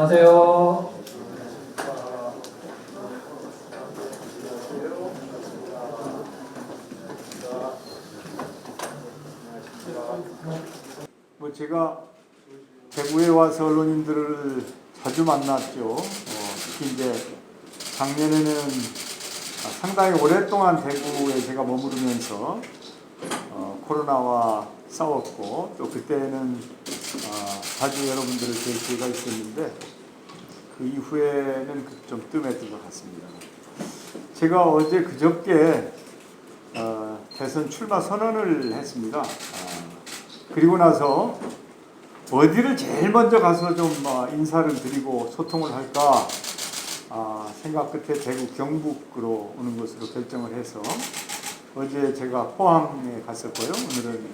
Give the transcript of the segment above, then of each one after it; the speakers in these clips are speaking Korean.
안녕하세요. 제가 대구에 와서 언론인들을 자주 만났죠. 특히 이제 작년에는 상당히 오랫동안 대구에 제가 머무르면서 코로나와 싸웠고, 또 그때는 자주 여러분들을 뵐 기회가 있었는데 그 이후에는 좀 뜸했던 것 같습니다. 제가 어제 그저께 대선 출마 선언을 했습니다. 그리고 나서 어디를 제일 먼저 가서 좀 인사를 드리고 소통을 할까 생각 끝에 대구 경북으로 오는 것으로 결정을 해서 어제 제가 포항에 갔었고요. 오늘은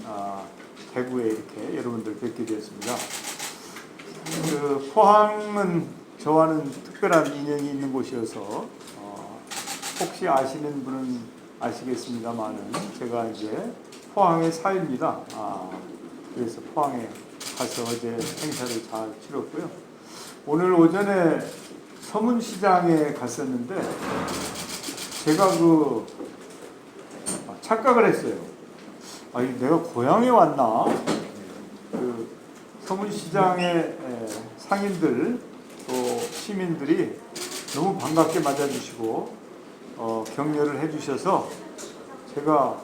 대구에 이렇게 여러분들 뵙게 되었습니다. 그 포항은 저와는 특별한 인연이 있는 곳이어서 혹시 아시는 분은 아시겠습니다만은 제가 이제 포항의 사위입니다. 그래서 포항에 가서 어제 행사를 잘 치렀고요. 오늘 오전에 서문시장에 갔었는데 제가 착각을 했어요. 내가 고향에 왔나? 그 서문시장의 상인들 또 시민들이 너무 반갑게 맞아주시고 격려를 해주셔서 제가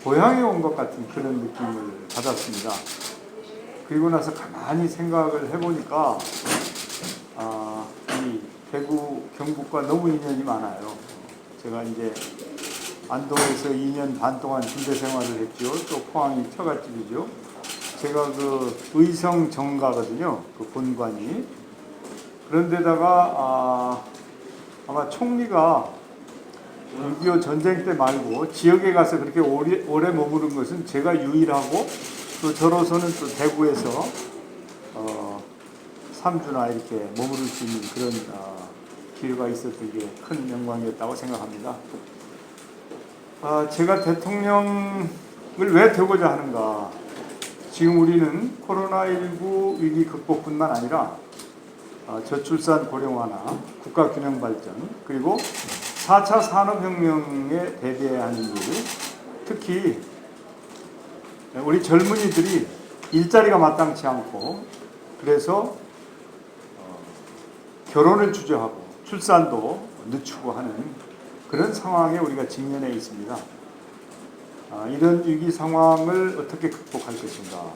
고향에 온 것 같은 그런 느낌을 받았습니다. 그리고 나서 가만히 생각을 해보니까 이 대구 경북과 너무 인연이 많아요. 제가 이제 안동에서 2년 반 동안 군대 생활을 했죠. 또 포항이 처갓집이죠. 제가 그 의성 정가거든요. 그 본관이. 그런데다가 아마 총리가 6.25 전쟁 때 말고 지역에 가서 그렇게 오래 머무른 것은 제가 유일하고, 또 저로서는 또 대구에서 3주나 이렇게 머무를 수 있는 그런 기회가 있었던 게 큰 영광이었다고 생각합니다. 제가 대통령을 왜 되고자 하는가? 지금 우리는 코로나19 위기 극복뿐만 아니라 저출산 고령화나 국가균형 발전, 그리고 4차 산업혁명에 대비하는 일, 특히 우리 젊은이들이 일자리가 마땅치 않고 그래서 결혼을 주저하고 출산도 늦추고 하는 그런 상황에 우리가 직면해 있습니다. 이런 위기 상황을 어떻게 극복할 것인가?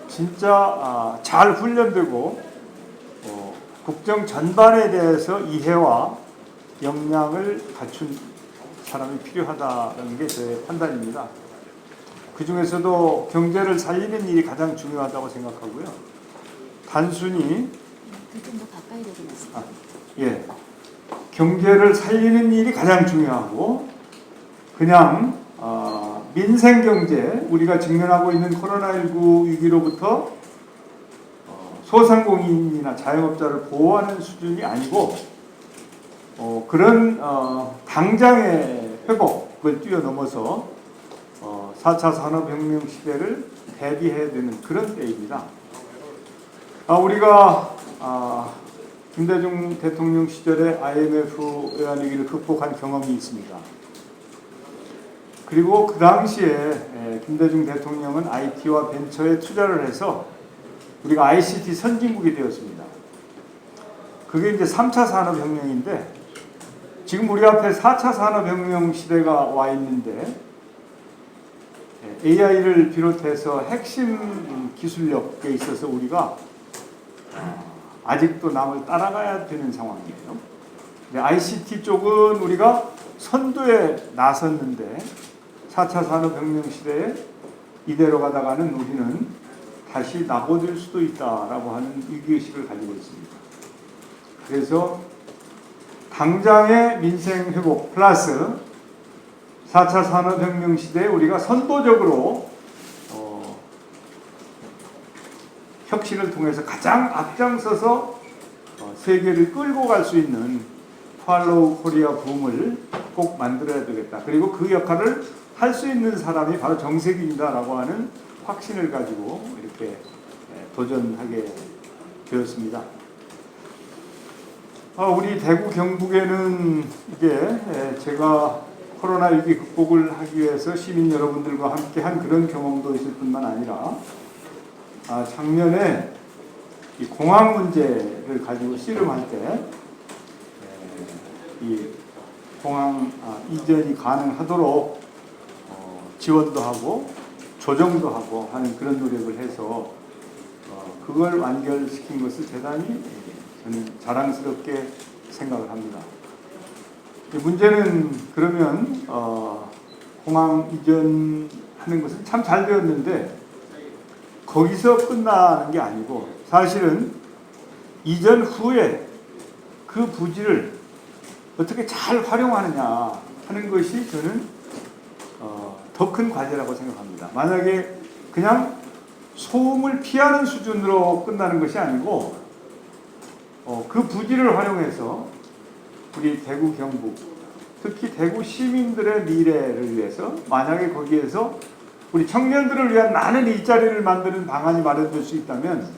진짜 잘 훈련되고 국정 전반에 대해서 이해와 역량을 갖춘 사람이 필요하다는 게 제 판단입니다. 그 중에서도 경제를 살리는 일이 가장 중요하다고 생각하고요. 단순히 좀더 가까이 되겠습니다. 경제를 살리는 일이 가장 중요하고, 그냥 민생 경제, 우리가 직면하고 있는 코로나19 위기로부터 소상공인이나 자영업자를 보호하는 수준이 아니고 그런 당장의 회복을 뛰어넘어서 4차 산업혁명 시대를 대비해야 되는 그런 때입니다. 우리가 김대중 대통령 시절에 IMF 외환위기를 극복한 경험이 있습니다. 그리고 그 당시에 김대중 대통령은 IT와 벤처에 투자를 해서 우리가 ICT 선진국이 되었습니다. 그게 이제 3차 산업혁명인데, 지금 우리 앞에 4차 산업혁명 시대가 와 있는데 AI를 비롯해서 핵심 기술력에 있어서 우리가 아직도 남을 따라가야 되는 상황이에요. ICT 쪽은 우리가 선두에 나섰는데 4차 산업혁명 시대에 이대로 가다가는 우리는 다시 낙오될 수도 있다라고 하는 위기의식을 가지고 있습니다. 그래서 당장의 민생 회복 플러스 4차 산업혁명 시대에 우리가 선도적으로 혁신을 통해서 가장 앞장서서 세계를 끌고 갈 수 있는 팔로우 코리아 붐을 꼭 만들어야 되겠다. 그리고 그 역할을 할 수 있는 사람이 바로 정세균이다라고 하는 확신을 가지고 이렇게 도전하게 되었습니다. 우리 대구 경북에는 이게 제가 코로나 위기 극복을 하기 위해서 시민 여러분들과 함께 한 그런 경험도 있을 뿐만 아니라 작년에 이 공항 문제를 가지고 씨름할 때 이 공항 이전이 가능하도록 지원도 하고 조정도 하고 하는 그런 노력을 해서 그걸 완결시킨 것을 대단히 저는 자랑스럽게 생각을 합니다. 문제는 그러면 공항 이전하는 것은 참 잘 되었는데 거기서 끝나는 게 아니고 사실은 이전 후에 그 부지를 어떻게 잘 활용하느냐 하는 것이 저는 더 큰 과제라고 생각합니다. 만약에 그냥 소음을 피하는 수준으로 끝나는 것이 아니고 그 부지를 활용해서 우리 대구 경북 특히 대구 시민들의 미래를 위해서 만약에 거기에서 우리 청년들을 위한 많은 일자리를 만드는 방안이 마련될 수 있다면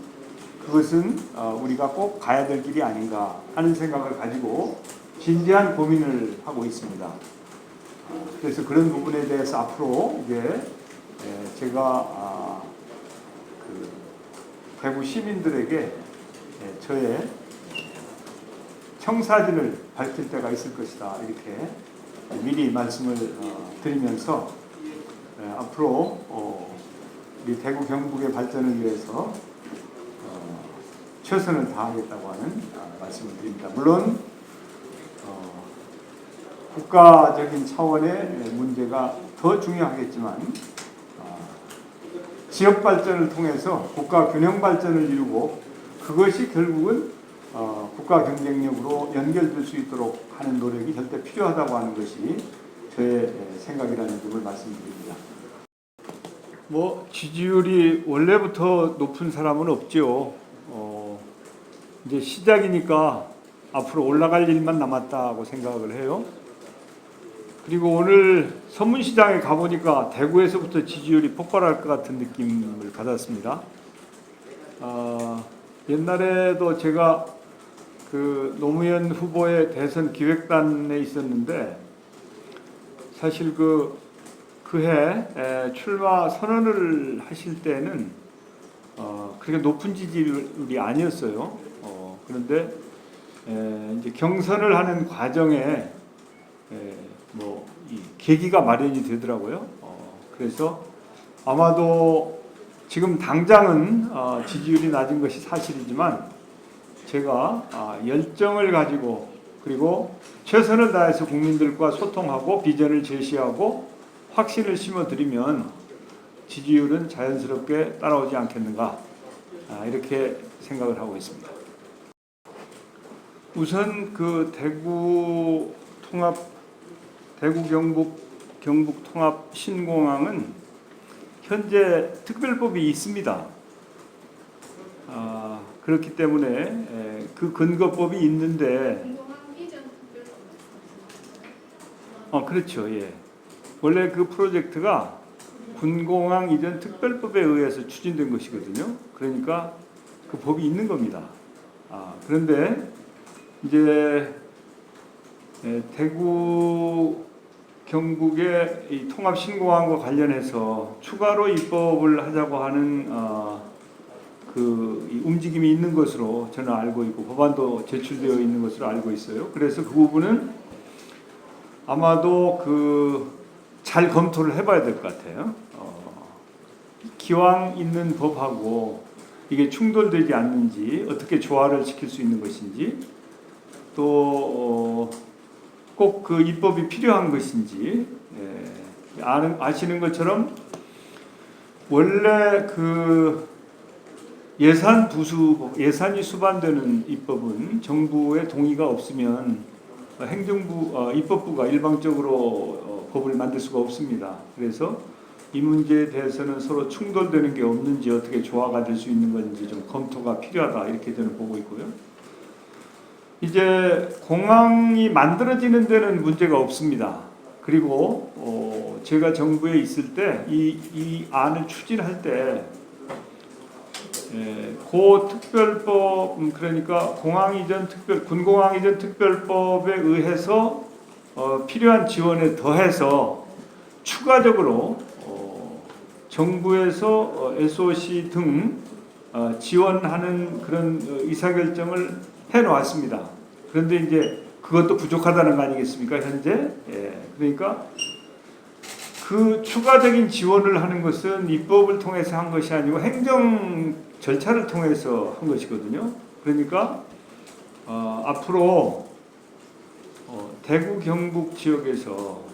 그것은 우리가 꼭 가야 될 길이 아닌가 하는 생각을 가지고 진지한 고민을 하고 있습니다. 그래서 그런 부분에 대해서 앞으로 이제 제가 그 대구 시민들에게 저의 청사진을 밝힐 때가 있을 것이다 이렇게 미리 말씀을 드리면서 앞으로 우리 대구 경북의 발전을 위해서 최선을 다하겠다고 하는 말씀을 드립니다. 물론 국가적인 차원의 문제가 더 중요하겠지만 지역 발전을 통해서 국가 균형 발전을 이루고 그것이 결국은 국가 경쟁력으로 연결될 수 있도록 하는 노력이 절대 필요하다고 하는 것이 저의 생각이라는 점을 말씀드립니다. 지지율이 원래부터 높은 사람은 없죠. 이제 시작이니까 앞으로 올라갈 일만 남았다고 생각을 해요. 그리고 오늘 서문시장에 가보니까 대구에서부터 지지율이 폭발할 것 같은 느낌을 받았습니다. 옛날에도 제가 그 노무현 후보의 대선 기획단에 있었는데 사실 그해 출마 선언을 하실 때는 그렇게 높은 지지율이 아니었어요. 그런데 이제 경선을 하는 과정에 이 계기가 마련이 되더라고요. 그래서 아마도 지금 당장은 지지율이 낮은 것이 사실이지만 제가 열정을 가지고 그리고 최선을 다해서 국민들과 소통하고 비전을 제시하고 확신을 심어드리면 지지율은 자연스럽게 따라오지 않겠는가 이렇게 생각을 하고 있습니다. 우선 그 대구 경북 통합 신공항은 현재 특별법이 있습니다. 그렇기 때문에 그 근거법이 있는데 공항 이전 특별법. 그렇죠. 예. 원래 그 프로젝트가 군공항 이전 특별법에 의해서 추진된 것이거든요. 그러니까 그 법이 있는 겁니다. 그런데 이제 대구 경북의 이 통합 신공항과 관련해서 추가로 입법을 하자고 하는 이 움직임이 있는 것으로 저는 알고 있고 법안도 제출되어 있는 것으로 알고 있어요. 그래서 그 부분은 아마도 잘 검토를 해봐야 될 것 같아요. 기왕 있는 법하고 이게 충돌되지 않는지 어떻게 조화를 시킬 수 있는 것인지 또 꼭 그 입법이 필요한 것인지 아시는 것처럼 원래 예산이 수반되는 입법은 정부의 동의가 없으면 입법부가 일방적으로 법을 만들 수가 없습니다. 그래서 이 문제에 대해서는 서로 충돌되는 게 없는지 어떻게 조화가 될 수 있는 건지 좀 검토가 필요하다 이렇게 저는 보고 있고요. 이제 공항이 만들어지는 데는 문제가 없습니다. 그리고 제가 정부에 있을 때 이 안을 추진할 때 고 특별법 그러니까 공항 이전 특별 군공항 이전 특별법에 의해서 필요한 지원에 더해서 추가적으로 정부에서 SOC 등 지원하는 그런 의사결정을 해놓았습니다. 그런데 이제 그것도 부족하다는 거 아니겠습니까, 현재? 그러니까 그 추가적인 지원을 하는 것은 입법을 통해서 한 것이 아니고 행정 절차를 통해서 한 것이거든요. 그러니까 앞으로 대구 경북 지역에서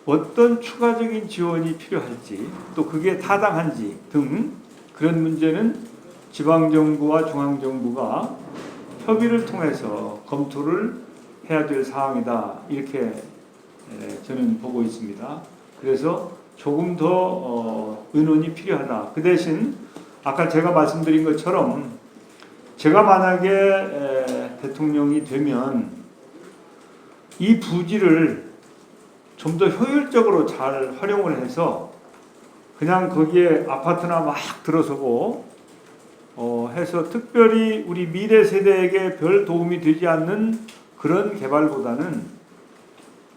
어떤 추가적인 지원이 필요할지 또 그게 타당한지 등 그런 문제는 지방정부와 중앙정부가 협의를 통해서 검토를 해야 될 사항이다 이렇게 저는 보고 있습니다. 그래서 조금 더 의논이 필요하다. 그 대신 아까 제가 말씀드린 것처럼 제가 만약에 대통령이 되면 이 부지를 좀 더 효율적으로 잘 활용을 해서 그냥 거기에 아파트나 막 들어서고 해서 특별히 우리 미래 세대에게 별 도움이 되지 않는 그런 개발보다는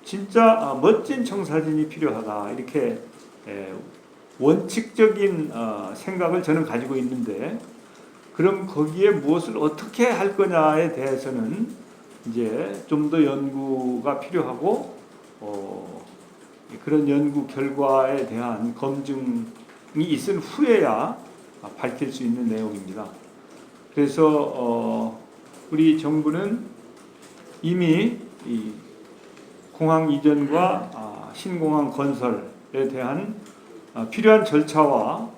진짜 멋진 청사진이 필요하다 이렇게 원칙적인 생각을 저는 가지고 있는데 그럼 거기에 무엇을 어떻게 할 거냐에 대해서는 이제 좀 더 연구가 필요하고 그런 연구 결과에 대한 검증이 있은 후에야 밝힐 수 있는 내용입니다. 그래서 우리 정부는 이미 이 공항 이전과 신공항 건설에 대한 필요한 절차와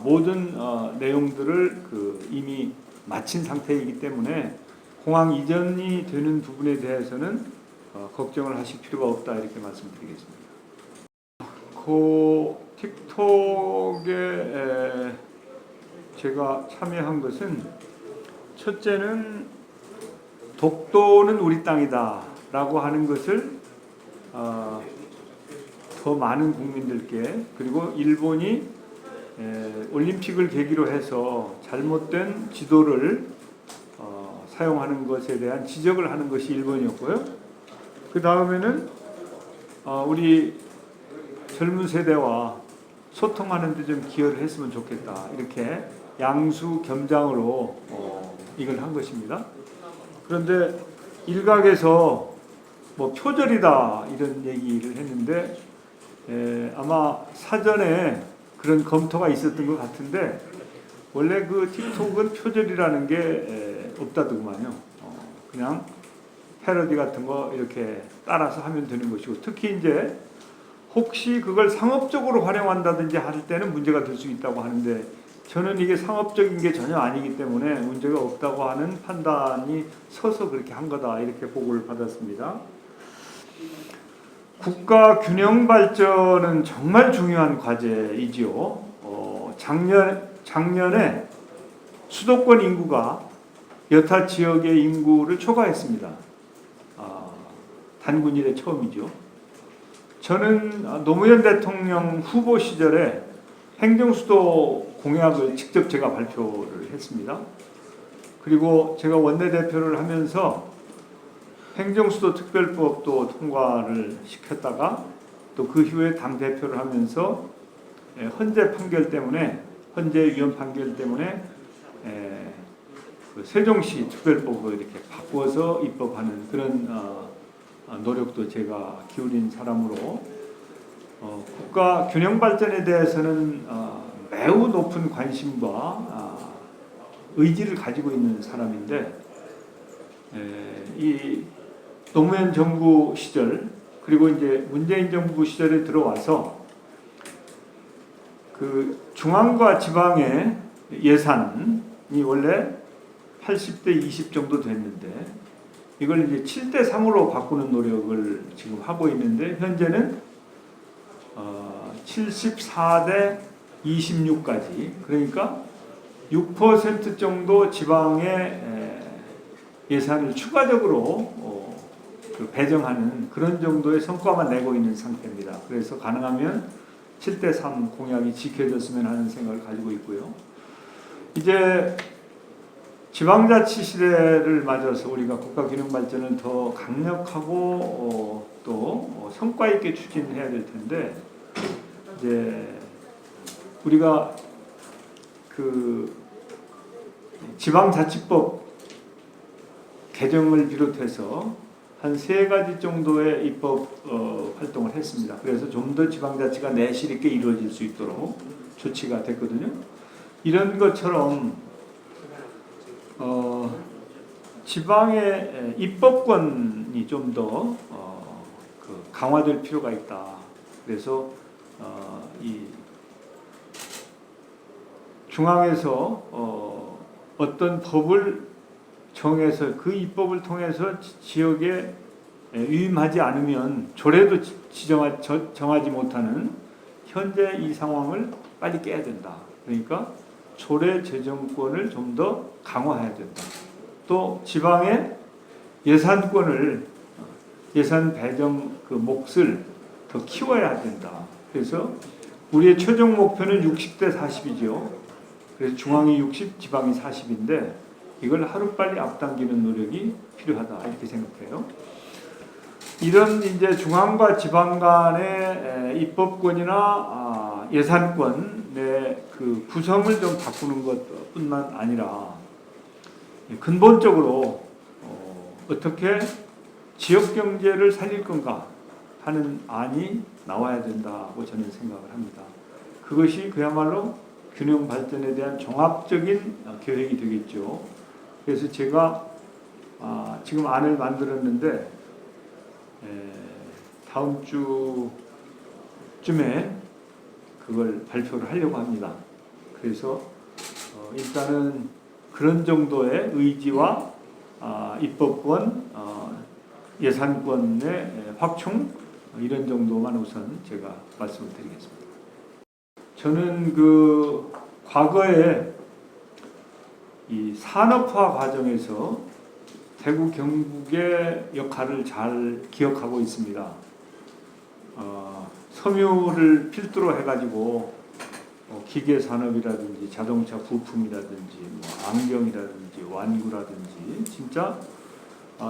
모든 내용들을 이미 마친 상태이기 때문에 공항 이전이 되는 부분에 대해서는 걱정을 하실 필요가 없다 이렇게 말씀드리겠습니다. 그 틱톡에 제가 참여한 것은 첫째는 독도는 우리 땅이다 라고 하는 것을 더 많은 국민들께 그리고 일본이 올림픽을 계기로 해서 잘못된 지도를 사용하는 것에 대한 지적을 하는 것이 일본이었고요. 그 다음에는 우리 젊은 세대와 소통하는 데 좀 기여를 했으면 좋겠다. 이렇게 양수 겸장으로 이걸 한 것입니다. 그런데 일각에서 뭐 표절이다 이런 얘기를 했는데 아마 사전에 그런 검토가 있었던 것 같은데 원래 그 틱톡은 표절이라는 게 없다더구만요. 그냥 패러디 같은 거 이렇게 따라서 하면 되는 것이고 특히 이제 혹시 그걸 상업적으로 활용한다든지 할 때는 문제가 될 수 있다고 하는데 저는 이게 상업적인 게 전혀 아니기 때문에 문제가 없다고 하는 판단이 서서 그렇게 한 거다 이렇게 보고를 받았습니다. 국가 균형 발전은 정말 중요한 과제이지요. 작년에 수도권 인구가 여타 지역의 인구를 초과했습니다. 단군 이래 처음이죠. 저는 노무현 대통령 후보 시절에 행정수도 공약을 직접 제가 발표를 했습니다. 그리고 제가 원내대표를 하면서 행정수도 특별법도 통과를 시켰다가 또 그 이후에 당대표를 하면서 헌재 판결 때문에 헌재 위헌 판결 때문에 세종시 특별법을 이렇게 바꿔서 입법하는 그런 노력도 제가 기울인 사람으로 국가 균형 발전에 대해서는 매우 높은 관심과 의지를 가지고 있는 사람인데 이 노무현 정부 시절 그리고 이제 문재인 정부 시절에 들어와서 그 중앙과 지방의 예산이 원래 80대 20 정도 됐는데 이걸 이제 7대 3으로 바꾸는 노력을 지금 하고 있는데 현재는 74대 26까지 그러니까 6% 정도 지방의 예산을 추가적으로 배정하는 그런 정도의 성과만 내고 있는 상태입니다. 그래서 가능하면 7대3 공약이 지켜졌으면 하는 생각을 가지고 있고요. 이제 지방자치 시대를 맞아서 우리가 국가 균형 발전을 더 강력하고 또 성과 있게 추진해야 될 텐데, 이제 우리가 그 지방자치법 개정을 비롯해서 한 3가지 정도의 입법 활동을 했습니다. 그래서 좀 더 지방자치가 내실 있게 이루어질 수 있도록 조치가 됐거든요. 이런 것처럼 지방의 입법권이 좀 더 강화될 필요가 있다. 그래서 이 중앙에서 어떤 법을 정해서 그 입법을 통해서 지역에 위임하지 않으면 조례도 정하지 못하는 현재 이 상황을 빨리 깨야 된다. 그러니까 조례 제정권을 좀 더 강화해야 된다. 또 지방의 예산권을 예산 배정 그 몫을 더 키워야 된다. 그래서 우리의 최종 목표는 60대 40이죠. 그래서 중앙이 60, 지방이 40인데 이걸 하루빨리 앞당기는 노력이 필요하다 이렇게 생각해요. 이런 이제 중앙과 지방 간의 입법권이나 예산권의 그 구성을 좀 바꾸는 것뿐만 아니라 근본적으로 어떻게 지역 경제를 살릴 건가 하는 안이 나와야 된다고 저는 생각을 합니다. 그것이 그야말로 균형 발전에 대한 종합적인 계획이 되겠죠. 그래서 제가 지금 안을 만들었는데 다음 주쯤에 그걸 발표를 하려고 합니다. 그래서 일단은 그런 정도의 의지와 입법권, 예산권의 확충 이런 정도만 우선 제가 말씀을 드리겠습니다. 저는 그 과거에 이 산업화 과정에서 대구 경북의 역할을 잘 기억하고 있습니다. 섬유를 필두로 해가지고 기계 산업이라든지 자동차 부품이라든지 안경이라든지 완구라든지 진짜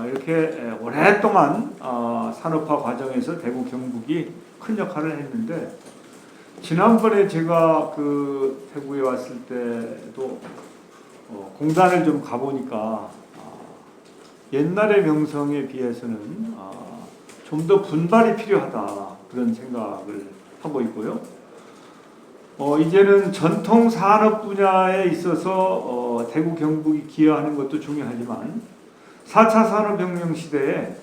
이렇게 오랫동안 산업화 과정에서 대구 경북이 큰 역할을 했는데, 지난번에 제가 그 대구에 왔을 때도 공단을 좀 가보니까 옛날의 명성에 비해서는 좀 더 분발이 필요하다 그런 생각을 하고 있고요. 이제는 전통 산업 분야에 있어서 대구 경북이 기여하는 것도 중요하지만 4차 산업혁명 시대에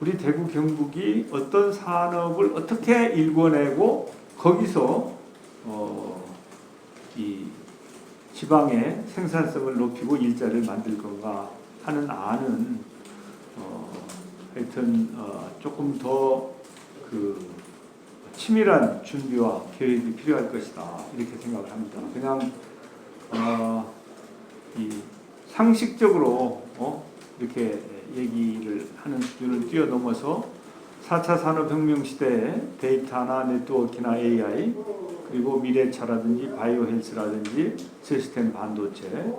우리 대구 경북이 어떤 산업을 어떻게 일궈내고 거기서 이 지방의 생산성을 높이고 일자리를 만들 건가 하는 안은 하여튼 조금 더 그 치밀한 준비와 계획이 필요할 것이다 이렇게 생각을 합니다. 그냥 이 상식적으로 이렇게 얘기를 하는 수준을 뛰어넘어서 4차 산업혁명 시대에 데이터나 네트워크나 AI 그리고 미래차라든지 바이오 헬스라든지 시스템 반도체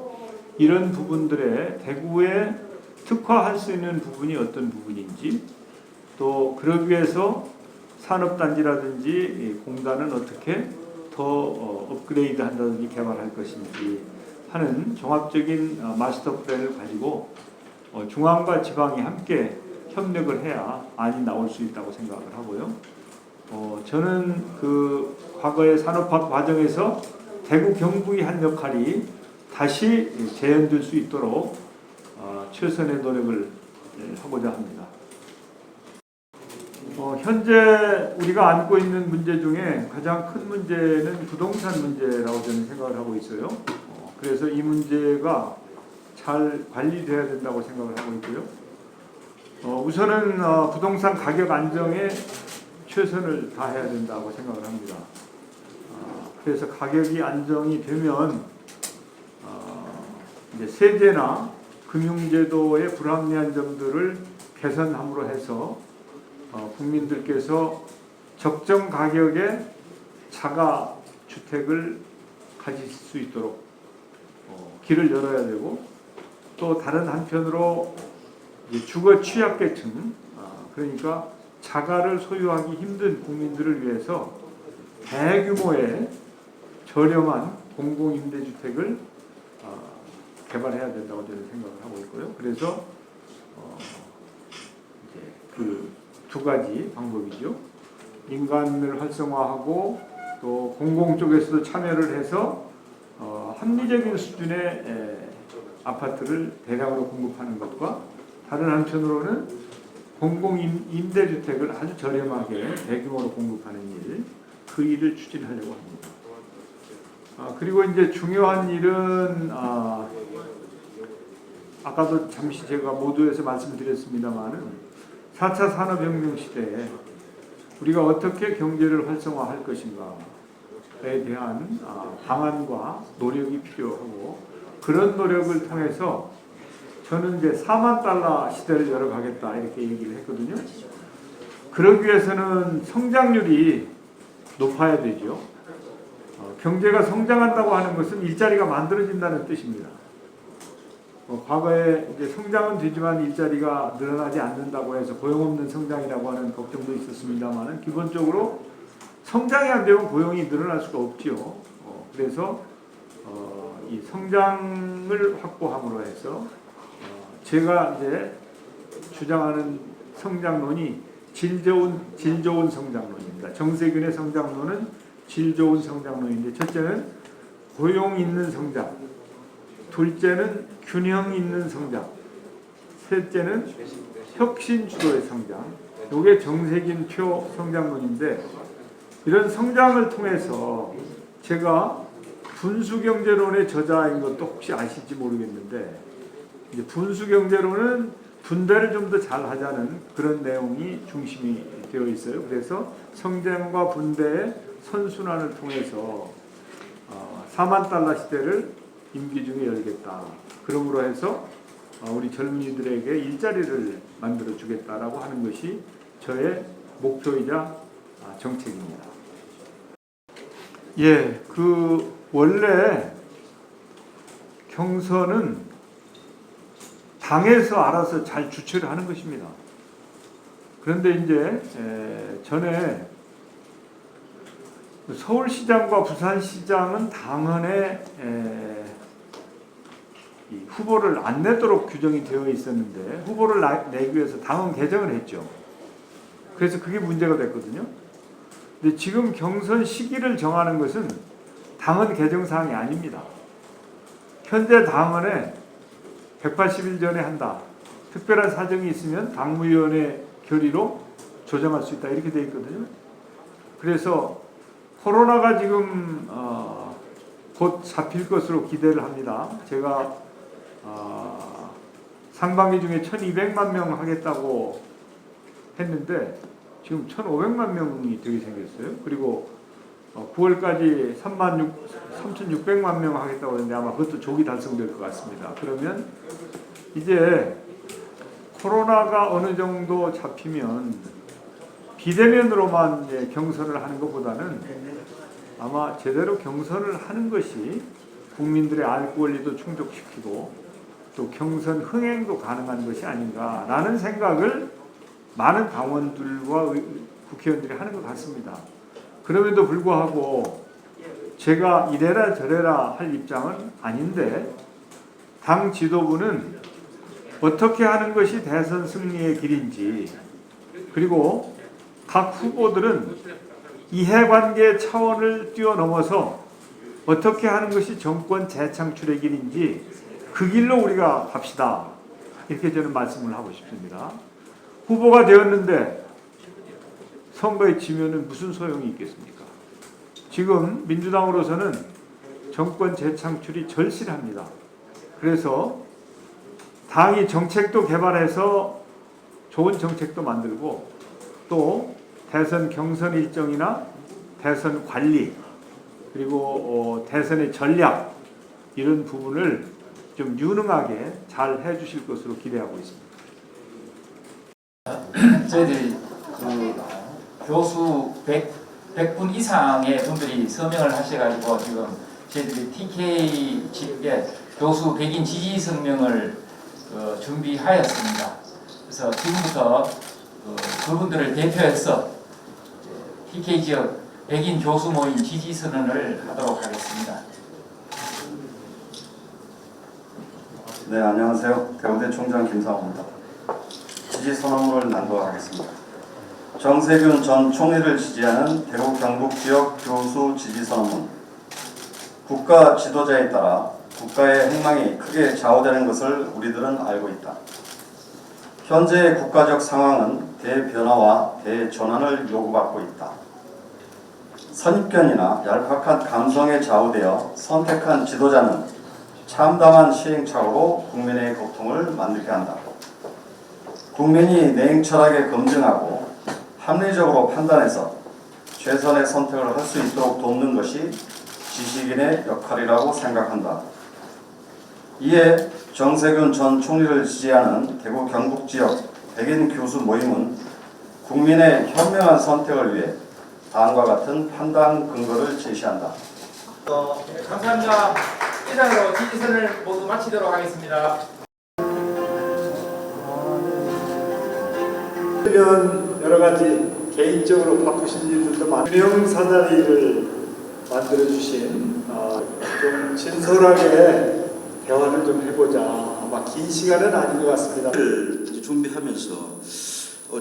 이런 부분들에 대구에 특화할 수 있는 부분이 어떤 부분인지, 또 그러기 위해서 산업단지라든지 공단은 어떻게 더 업그레이드 한다든지 개발할 것인지 하는 종합적인 마스터 플랜을 가지고 중앙과 지방이 함께 협력을 해야 안이 나올 수 있다고 생각을 하고요. 저는 그 과거의 산업화 과정에서 대구 경북이 한 역할이 다시 재현될 수 있도록 최선의 노력을 하고자 합니다. 현재 우리가 안고 있는 문제 중에 가장 큰 문제는 부동산 문제라고 저는 생각을 하고 있어요. 그래서 이 문제가 잘 관리돼야 된다고 생각을 하고 있고요. 우선은 부동산 가격 안정에 최선을 다해야 된다고 생각을 합니다. 그래서 가격이 안정이 되면 이제 세제나 금융제도의 불합리한 점들을 개선함으로 해서 국민들께서 적정 가격에 자가 주택을 가질 수 있도록 길을 열어야 되고, 또 다른 한편으로 주거 취약계층, 그러니까 자가를 소유하기 힘든 국민들을 위해서 대규모의 저렴한 공공임대주택을 개발해야 된다고 저는 생각을 하고 있고요. 그래서 그 두 가지 방법이죠. 인간을 활성화하고 또 공공 쪽에서도 참여를 해서 합리적인 수준의 아파트를 대량으로 공급하는 것과, 다른 한편으로는 공공 임대주택을 아주 저렴하게 대규모로 공급하는 일, 그 일을 추진하려고 합니다. 그리고 이제 중요한 일은 아까도 잠시 제가 모두에서 말씀드렸습니다만은 4차 산업혁명 시대에 우리가 어떻게 경제를 활성화할 것인가에 대한 방안과 노력이 필요하고, 그런 노력을 통해서 저는 이제 4만 달러 시대를 열어가겠다 이렇게 얘기를 했거든요. 그러기 위해서는 성장률이 높아야 되죠. 경제가 성장한다고 하는 것은 일자리가 만들어진다는 뜻입니다. 과거에 이제 성장은 되지만 일자리가 늘어나지 않는다고 해서 고용 없는 성장이라고 하는 걱정도 있었습니다만, 기본적으로 성장이 안 되면 고용이 늘어날 수가 없지요. 그래서 이 성장을 확보함으로 해서 제가 이제 주장하는 성장론이 질 좋은 성장론입니다. 정세균의 성장론은 질 좋은 성장론인데, 첫째는 고용 있는 성장, 둘째는 균형 있는 성장, 셋째는 혁신 주도의 성장. 이게 정세균 표 성장론인데, 이런 성장을 통해서 제가 분수경제론의 저자인 것도 혹시 아실지 모르겠는데, 이제 분수경제론은 분배를 좀 더 잘 하자는 그런 내용이 중심이 되어 있어요. 그래서 성장과 분배의 선순환을 통해서 4만 달러 시대를 임기 중에 열겠다. 그러므로 해서 우리 젊은이들에게 일자리를 만들어 주겠다라고 하는 것이 저의 목표이자 정책입니다. 예, 원래 경선은 당에서 알아서 잘 주최를 하는 것입니다. 그런데 이제 전에 서울시장과 부산시장은 당헌에 이 후보를 안 내도록 규정이 되어 있었는데, 후보를 내기 위해서 당헌 개정을 했죠. 그래서 그게 문제가 됐거든요. 근데 지금 경선 시기를 정하는 것은 당헌 개정 사항이 아닙니다. 현재 당헌에 180일 전에 한다, 특별한 사정이 있으면 당무위원회 결의로 조정할 수 있다, 이렇게 되어 있거든요. 그래서 코로나가 지금 곧 잡힐 것으로 기대를 합니다. 제가 상반기 중에 1200만 명 하겠다고 했는데 지금 1500만 명이 되게 생겼어요. 그리고 9월까지 3600만 명 하겠다고 했는데 아마 그것도 조기 달성될 것 같습니다. 그러면 이제 코로나가 어느 정도 잡히면 비대면으로만 이제 경선을 하는 것보다는 아마 제대로 경선을 하는 것이 국민들의 알 권리도 충족시키고 또 경선 흥행도 가능한 것이 아닌가라는 생각을 많은 당원들과 국회의원들이 하는 것 같습니다. 그럼에도 불구하고 제가 이래라 저래라 할 입장은 아닌데, 당 지도부는 어떻게 하는 것이 대선 승리의 길인지, 그리고 각 후보들은 이해관계 차원을 뛰어넘어서 어떻게 하는 것이 정권 재창출의 길인지 그 길로 우리가 갑시다, 이렇게 저는 말씀을 하고 싶습니다. 후보가 되었는데 선거에 지면은 무슨 소용이 있겠습니까? 지금 민주당으로서는 정권 재창출이 절실합니다. 그래서 당이 정책도 개발해서 좋은 정책도 만들고, 또 대선 경선 일정이나 대선 관리, 그리고 대선의 전략, 이런 부분을 좀 유능하게 잘 해주실 것으로 기대하고 있습니다. 저희들이 교수 100 100분 이상의 분들이 서명을 하셔가지고 지금 저희들이 TK 측에 교수 백인 지지 성명을 준비하였습니다. 그래서 지금부터 그분들을 대표해서 TK 지역 백인 교수 모임 지지 선언을 하도록 하겠습니다. 네, 안녕하세요. 대우대 총장 김상호입니다. 지지 선언문을 낭독하겠습니다. 정세균 전 총리를 지지하는 대구 경북 지역 교수 지지 선언문. 국가 지도자에 따라 국가의 행망이 크게 좌우되는 것을 우리들은 알고 있다. 현재의 국가적 상황은 대변화와 대전환을 요구받고 있다. 선입견이나 얄팍한 감성에 좌우되어 선택한 지도자는 참담한 시행착오로 국민의 고통을 만들게 한다. 국민이 냉철하게 검증하고 합리적으로 판단해서 최선의 선택을 할 수 있도록 돕는 것이 지식인의 역할이라고 생각한다. 이에 정세균 전 총리를 지지하는 대구 경북 지역 백인 교수 모임은 국민의 현명한 선택을 위해 다음과 같은 판단 근거를 제시한다. 감사합니다. 이상으로 지지선을 모두 마치도록 하겠습니다. 여러 가지 개인적으로 바쁘신 일들도 많은 명사다리를 만들어 주신 좀 진솔하게 대화를 좀 해보자. 아마 긴 시간은 아닌 것 같습니다. 준비하면서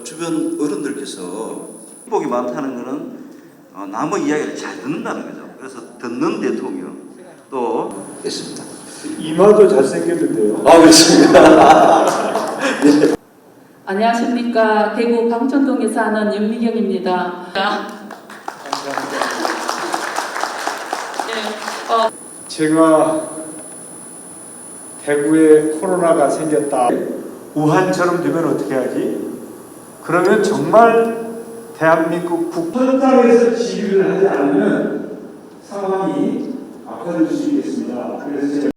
주변 어른들께서 복이 많다는 것은 남의 이야기를 잘 듣는다는 거죠. 그래서 듣는 대통령 또 있습니다. 이마도 잘생겼는데요. 그렇습니다. 네. 안녕하십니까. 대구 방천동에 사는 연미경입니다. 제가 대구에 코로나가 생겼다. 우한처럼 되면 어떻게 하지? 그러면 정말 대한민국 현장에서 지휘를 하지 않으면 상황이 악화될 수 있겠습니다. 그래서